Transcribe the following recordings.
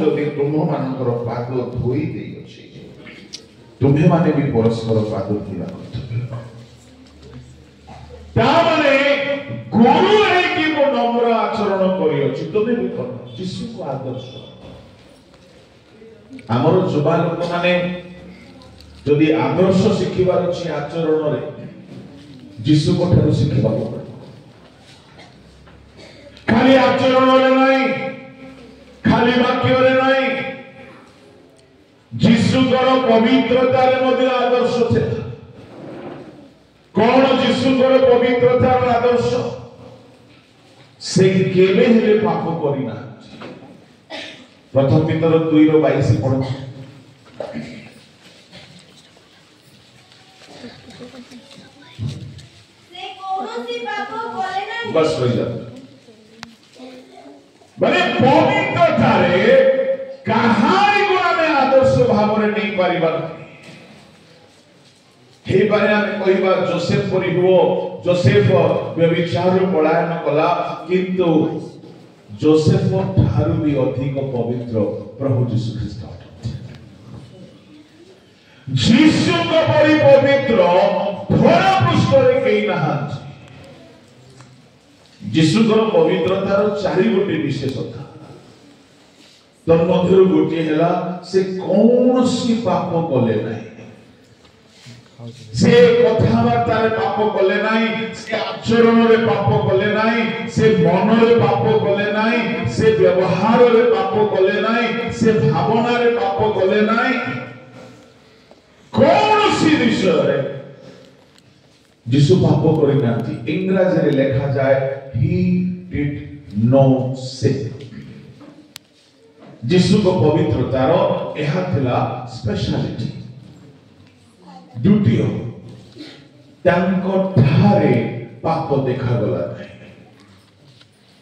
जदि तुम्हार पाद धोई दे तुम्हें माने भी परस्पर पाद धोवा गुरु है नम्र आचरण कर तुम्हें भी कर जीशु को आदर्श आमर युवा लोक माने जदि आदर्श शिखिबार अछि आचरण रे जीशु को ठारू शिखिबा खाली आचरण रे नहीं खाली वाक्य रे नहीं जीशु कर पवित्रता रे मध्य आदर्श थिला कौन जीशु कर पवित्रता रे आदर्श से केबे हेले पाप करिना प्रथम पितर 2:22 पढ़ो से कौनसी पाप करे नाही बस हो जाता बने पवित्रता रे कहाई गुणा में आदर्श भाव रे नहीं परिबा हे बारे हम कहिबा जोसेफ परि हुओ जोसेफ व्यभिचार पलायन कला किंतु जोसेफ ठारू भी अधिक पवित्र प्रभु यीशु ख्रीष्ट जीशु को परि पवित्र धरा पृष्ठ रे केई नहांती जीशु को पवित्रतार चारि गोटे विशेषता तन्मध्य गोटे हैला से कौन सी पाप कले नहीं से कथाबार्ता रे पाप कले नहीं से आचरण रे पाप कले नहीं से मन रे पाप कले नहीं से व्यवहार रे पाप कले नहीं से भावना रे पाप कले नहीं कौन सी विषय रे जीशु पाप करि नांती इंग्रजी रे लिखा जाए he did no sin जीशु को पवित्रतार एहा थिला स्पेशलिटी द्वितीय तांको ठारे पाप देखा गला नहीं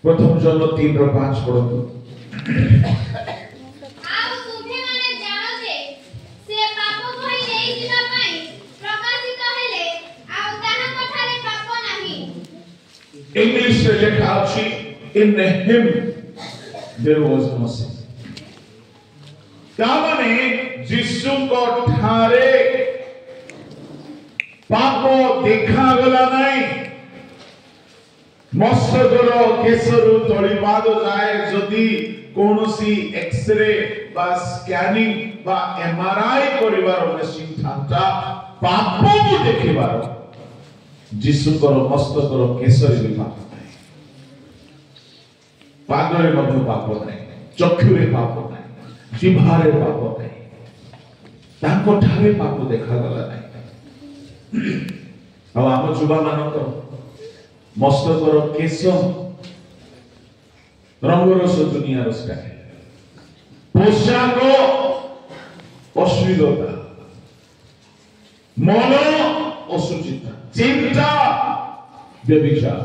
प्रथम जन 3:5 पढ़ो आउ तुमे माने जानो जे से पाप भई नै जिना पई प्रकाशित हेले आउ ताहा कथारे पाप नाही इंग्लिश रे लिखा अछि in him there was no sin तामाने जीशु को ठारे पाप देखा गला नहीं मस्तकर केसरु तळिपाद जाए जदि कोनोसी एक्सरे बा स्कैनिंग बा एमआरआई करिवार मशीन थांता पाप को देखिबार जीशु को मस्तकर केसरी भी पाप नहीं पादरे मध्य पाप नहीं चक्षुरे पाप नहीं जिभारे पाप नहीं ताको ठारे पाप देखा गला नहीं अब आम युवा मानक मस्तकर केश रंगरस दुनिया पोशाक अश्लीलता मन असुचिता चिंता व्यभिचार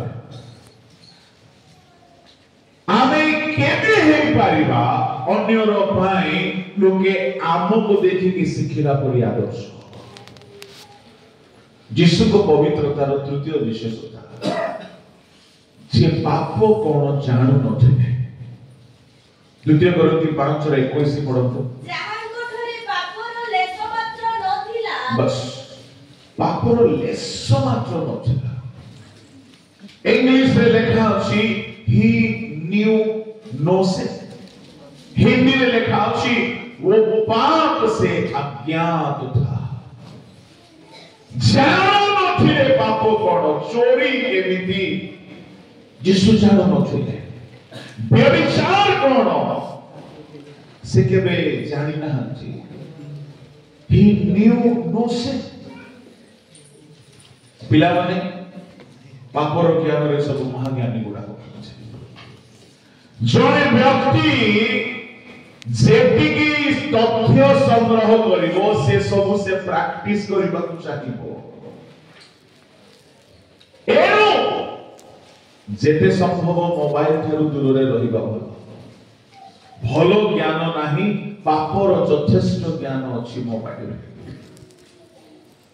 आमे केबे हे पारिबा अन्यर पाई लोके आमको देखि कि शिखिला परि आदर्श जीशु को पवित्रतार तृतीय विशेषता से पाप कौन जानू नथिले द्वितीय कोरिन्थी 5:21 पढ़ो जाहांको ठरे पापर लेस मात्र नथिला बस पापर लेस मात्र नथिला इंग्लिश रे लिखा अछि he knew no sin Hindi में लिखा अछि वो पाप से अज्ञात था जानो नथिले पाप कोन चोरी केमिति जीशु जानो नथिले व्यभिचार कोन से केबे जानि नाहंती he knew no sin पिला माने पापर ज्ञान रे सब महाज्ञानी गुडा जने व्यक्ति जेतिकी तथ्य संग्रह करिवो से सब से प्रैक्टिस करिबा को चाहिबो एरो जेते संभव मोबाइल ठारू दूर रे रहिबा भलो ज्ञान नाही पापर यथेष्ट ज्ञान अछि मोबाइल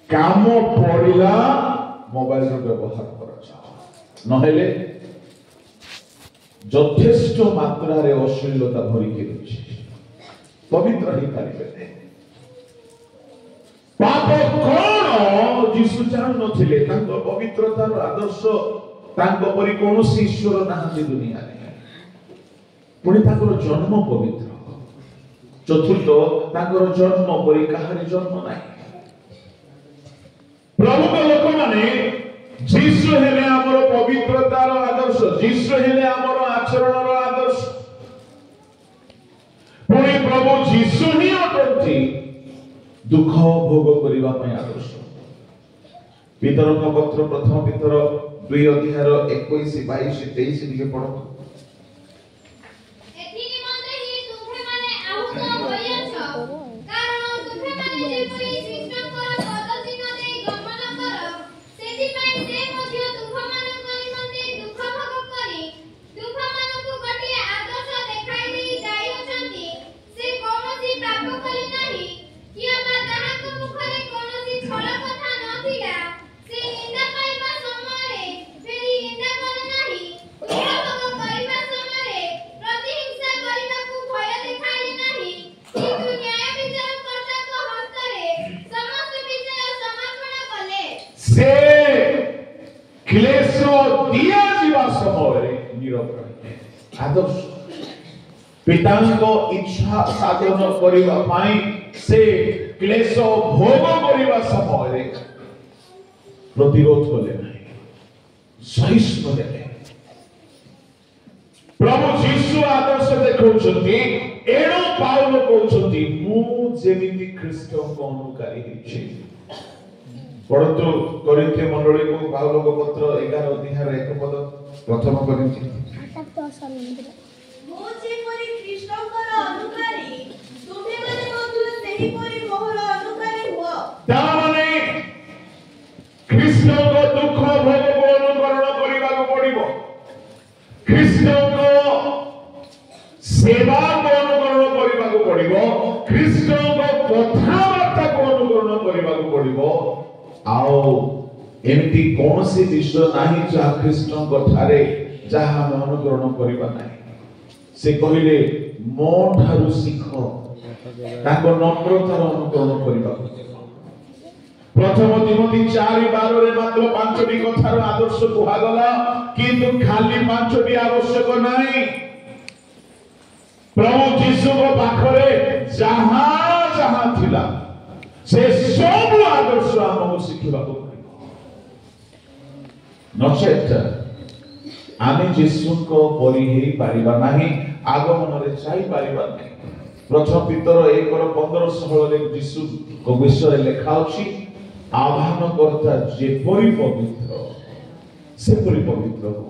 काम पड़िला मोबाइल रो व्यवहार करा नहेले यथेष्ट मात्रा रे अश्लीलता भरी के रही पवित्र ही पारिबे। पाप कौन जीसु जान नथिले तांको पवित्रतार आदर्श तांको परि कोनोसी ईश्वर नाहांती दुनिया रे। पुणी तांकर जन्म पवित्र। चतुर्थ तांकर जन्म परि काहारी जन्म नाही। प्रभु को लोक माने जीसु हेले हमर पवित्रतार आदर्श, जीसु हेले हमर आचरणर आदर्श। पुणी प्रभु जीसु ही अटंती दुख भोग करिबा पय आदर्श। पितरक पत्र प्रथम पितर 2 अध्याय 21 22 23 दिके पढो। एथि निमंते ही तुमहे माने आहुत होयछ, कारण तुमहे माने जेपरि कृष्णकर पदचिन्ह देई गमन कर, सेति पय से मध्य तुममानक निमंते दुख भोग करी तुममानकु गटिए आदर्श देखाई देई जायछन्ति। से कोनोसी पाप करि नाही, किबा ताहाको मुखरे कोनोसी छल कथा नथिला। से निंदा पाइबा समय फेरि निंदा करे नाही, दुख भोग करिबा समय प्रतिहिंसा करिबाकु भय देखाई नाही, किंतु न्याय विचार कर्ताक हस्तरे समस्त विषय समर्पण कले। से क्लेश दिया जीवा समय नीरव रहे। आदर्श पितांको इच्छा साधन करिबा पाई से क्लेश भोग करिबा समय प्रतिरोध कले नाही, सहिष्णु देले। प्रभु जीसु आदर्श देखौछन्ति। एणो पाउल कहउछन्ति मु जेमिति ख्रीष्टको अनुकारी हेछि। परंतु करिन्थी मंडली को पाउल को पत्र 11 अध्याय 1 पद प्रथम करिन्थी मो जेपरि ख्रीष्टकर अनुकारी तुमे माने मधुर सेही परि मोहर अनुकारी हुओ। तामाने कृष्ण को दुख भोग को अनुकरण करिबा को पड़िबो। कृष्ण को सेवा को अनुकरण करिबा को पड़िबो। कृष्ण को कथावार्ता को अनुकरण करिबा को पड़िबो। आओ एमिति कोनोसी विषय नाही जा कृष्ण को ठारे जहा हम अनुकरण करिबा नाही। से कहिले मो ठारु सिखो ताको नम्रतार अनुकरण करिबा। प्रथम तिमोथी 4:12 रे मात्र 5टी कथार आदर्श कुहा गला, किंतु खाली 5टी आवश्यक नाही। प्रभु जीसु को पाखरे जहां जहां थिला से सब आदर्श हमको शिखिबा को पड़िबो। नचेत आमे जीसु को परि हेई पारिबा नाही, आगमन रे जाई पारिबा नाही। प्रथम पितर 1:15-16 रे जीसु को विषय लेखा अछि। आह्वान करता जेपरि पवित्र सेपरि पवित्र हो।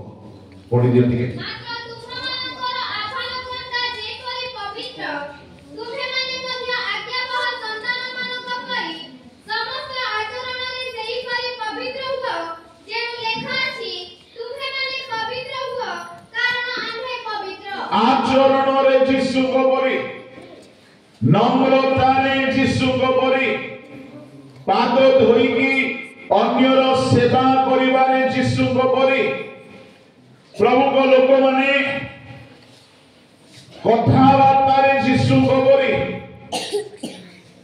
पढ़ि दियो टिके। मात्र तुममानकर आह्वान करता जेपरि पवित्र, तुमे माने मध्य आज्ञावह संतानमानक परि समस्त आचरणरे सेही परि पवित्र हुओ। जेनु लेखा अछि, तुमे माने पवित्र हुओ, कारण आम्भे पवित्र। आचरण रे जीसु को परि, नम्रता रे जीसु को परि, पाद धोईकी अन्यर सेवा करिबारे जीसु को परि, प्रभु को लोक माने कथावार्ता रे जीसु को परि।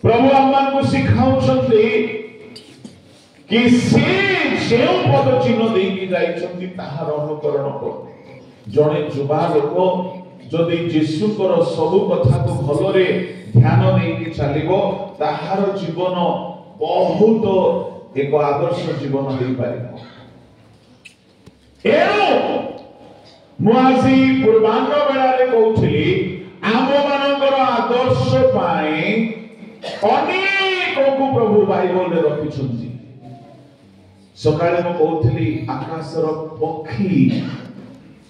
प्रभु आम्मान को सिखाउछन्ति कि से जेउ पद चिन्ह देकी जाइछन्ति ताहार अनुकरण कर। जणे जुबा लोक जदि जीसुकर सब कथा को भलरे ध्यान देकी चलिबो, ताहार जीवन बहुत एक आदर्श जीवन दे पारिबो। एनो मुआसी पूर्वांग बेलारे कहउथिली आम मानकर आदर्श पाई अनेक को प्रभु बाइबल रे रखिछन्ति। सकाळे म कहउथिली आकाशर पक्षी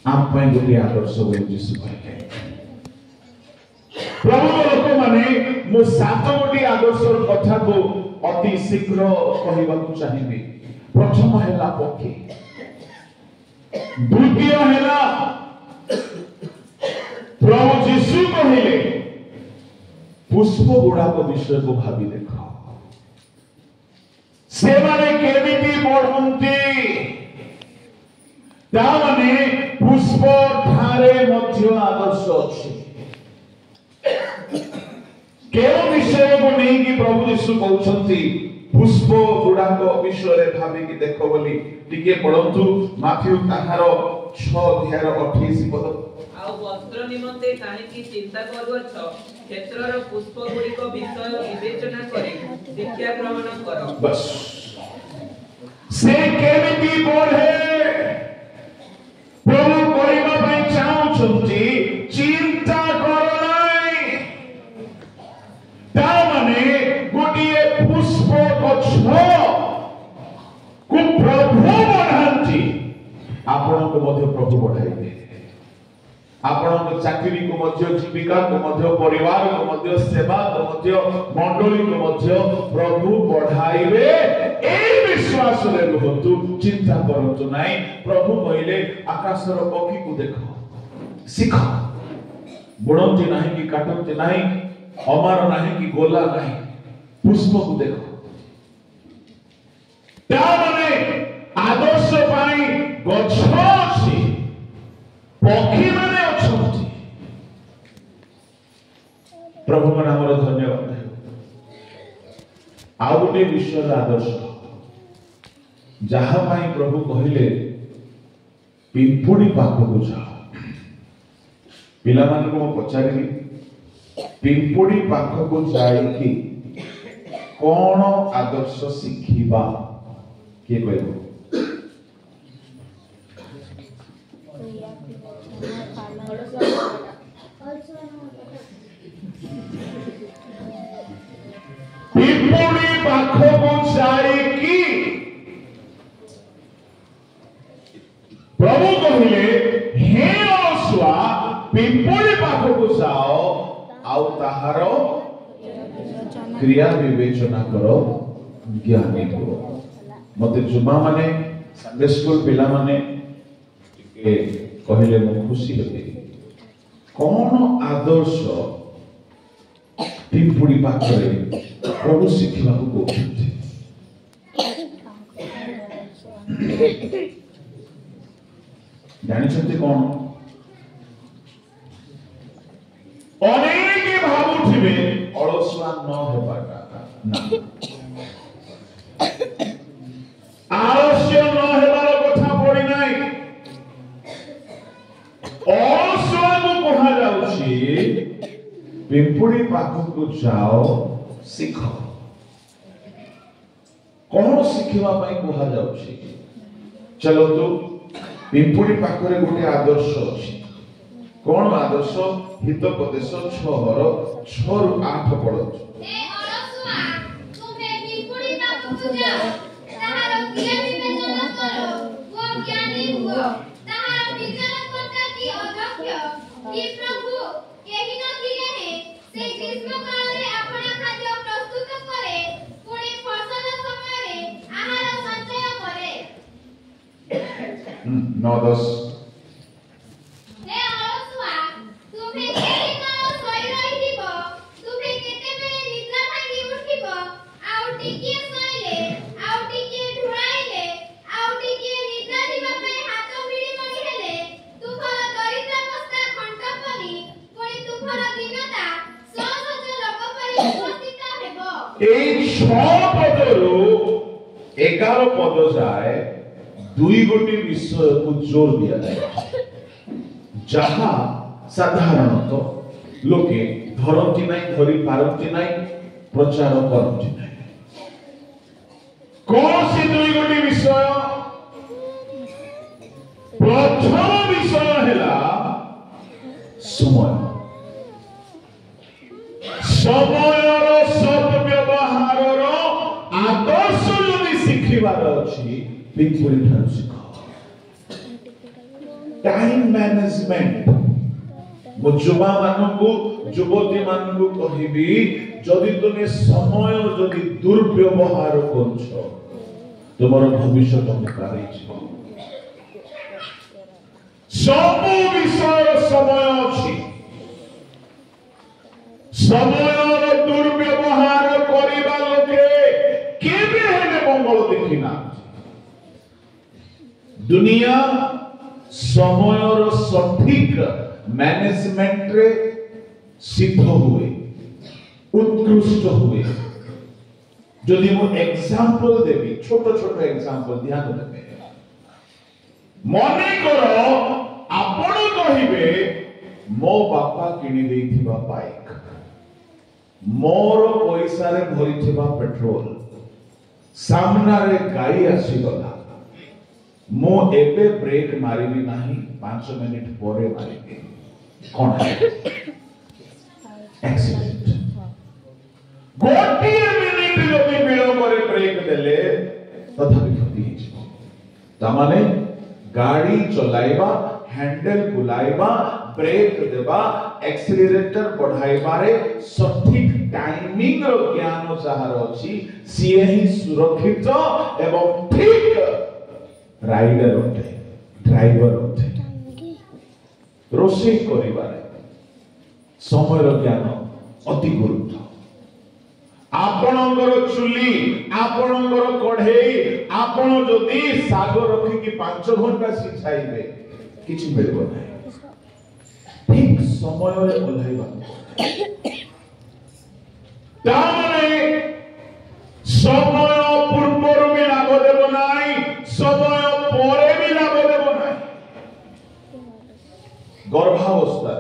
आम पाई गोटे आदर्श बोली जीसु कहले। प्रभु लोक माने मु 7टी आदर्शर कथा को अति शीघ्र कहबाकू चाहिबे। प्रथम हैला पक्षी, द्वितीय हैला प्रभु जीसु कहले पुष्प गुड़ाक विषय को भावी देख, से माने केमिति बढ़ंती, ता माने पुष्प ठारे मध्य आदर्श अछि। केवल विषय को नहीं कि प्रभु यीशु कहउछंती पुष्प गुडाक विषय रे भाबी कि देखो बोली टिके पढंतु माथ्यू ताहार 6:28 पद आउ वस्त्र निमंते काहेकि चिंता करूअछ क्षेत्रर पुष्प गुडी को विषय विवेचना करी शिक्षा ग्रहण करो बस से केमिति बोले प्रभु कहबा पई चाहुछंती चिंता करो नाही ता माने गोटिए पुष्प गछ को प्रभु बढ़ांती आपण को मध्य प्रभु बढ़ाइबे आपण चाकरी को मध्य जीविका को मध्य परिवार को मध्य सेवा को मध्य मंडली को मध्य प्रभु बढ़ाइबे ए विश्वास रे रहतु चिंता करतु नाही प्रभु कहले आकाशर पक्षी को देखो सिख बुणंती नाही कि काटंती नाही अमार नाही कि गोला नाही पुष्प को देखो ता माने आदर्श पाई गछ अछि पक्षी माने अछंती प्रभु का नाम धन्यवाद आ गोटे विश्व आदर्श जहा पाई प्रभु कहले पिंपुड़ी पाखक जाओ पिला मान को पचारि पिंपुड़ी पाखक जाई कि कौन आदर्श शिखिबा के कहबो पिंपुड़ी पाखक जाई कि प्रभु कहले हे असुआ पिंपुड़ी पाखक जाओ आउ ताहार क्रिया विवेचना करो ज्ञानी करो मते जुमा माने संडे स्कूल पिला माने के कहले मो खुशी हेबे कौन आदर्श पिंपुड़ी पाखरे प्रभु शिखिबा को कहते जानिछन्ते कौन अनेक भाबुथिबे अलसुआ न हेबाटा ना आलस्य न हेबार कथा पड़ी नाही अलसुआ को कहा जाउछि पिंपुड़ी पाखक को जाओ सिख कौन शिखिबा पई कहा जाउछि चलो तो पिंपुड़ी पाखरे गोटे आदर्श अछि कौन आदर्श हितोपदेश 6:6 ରୁ 8 पढନ୍ତୁ हे अलसुआ तुमे पिंपुड़ी पाखक जाओ ताहार क्रिया विवेचना करो वो ज्ञानी हुओ ताहार विचार करता कि अधक्ष कि प्रभु केहि न थिले हे से ग्रीष्म काल रे अपना खाद्य प्रस्तुत करे पुणी फसल समय रे आहार संचय करे 9-10 हे अलसुआ तुमे केहि काल सोई रहिबो तुमे केते बेले निद्रा भांगी उठिबो आउ टिके सोइले आउ टिके ढुळाइले आउ टिके निद्रा दिबा पई हाथ भिड़ी मडी हेले तुफर दरिद्रावस्था खंड परी पुणी तुफर दिनता सहज लोक परी उपस्थित हेबो এই 6 পদରୁ 11 পদ যায় দুই গোটি বিষয় को जोर दिया जाए जहां साधारणतः लोके धरती नहीं धरी पारती नहीं प्रचार करती नहीं कौन से दुई गोटी विषय प्रथम विषय हैला समय समयर सद्व्यवहार आदर्श यदि शिखिबार अछि पिंपुड़ी ठार शिख टाइम मैनेजमेंट मो जुवा मानकु युवती मानकु कहिबी जदि तुमे समय जदि दुर्व्यवहार करछ तुमर भविष्य अंधकार हिजो सब विषय समय अछि समयर दुर्व्यवहार करिबा लोके केबे हेले मंगल देखिना दुनिया समयर सठिक मैनेजमेंट रे सिद्ध हुए उत्कृष्ट हुए जदि मु एग्जांपल देबी छोट छोट एग्जांपल ध्यान देबे मने करो आपण कहिबे मो बापा किनी देइथिबा बाइक मोर पैसा रे भरिथिबा पेट्रोल सामना रे गाड़ी आसी गला मो एबे ब्रेक मारिबी नाही 5 मिनिट परे मारिबी कोन एक्सीडेंट गोटी मिनिट जदि विलंब रे ब्रेक देले तथापि क्षति हिजिबो तामाने गाड़ी चलाइबा हैंडल बुलाइबा ब्रेक देबा एक्सीलरेटर बढ़ाइबारे सठिक टाइमिंग रो ज्ञान जहार अछि सिए ही सुरक्षित एवं ठीक राइडर होते ड्राइवर होते रोषे करिबारे समय रो ज्ञान अति गुरुत्व आपणकर चुली आपणकर कढ़ेई आपण जदि साग रखी कि 5 घंटा सिझाइबे किछि मिलबो नै ठीक समय रे ओल्हाइबा तामाने समय पूर्वर भी लाभ देब नाही समय परे भी लाभ देब नाही गर्भावस्था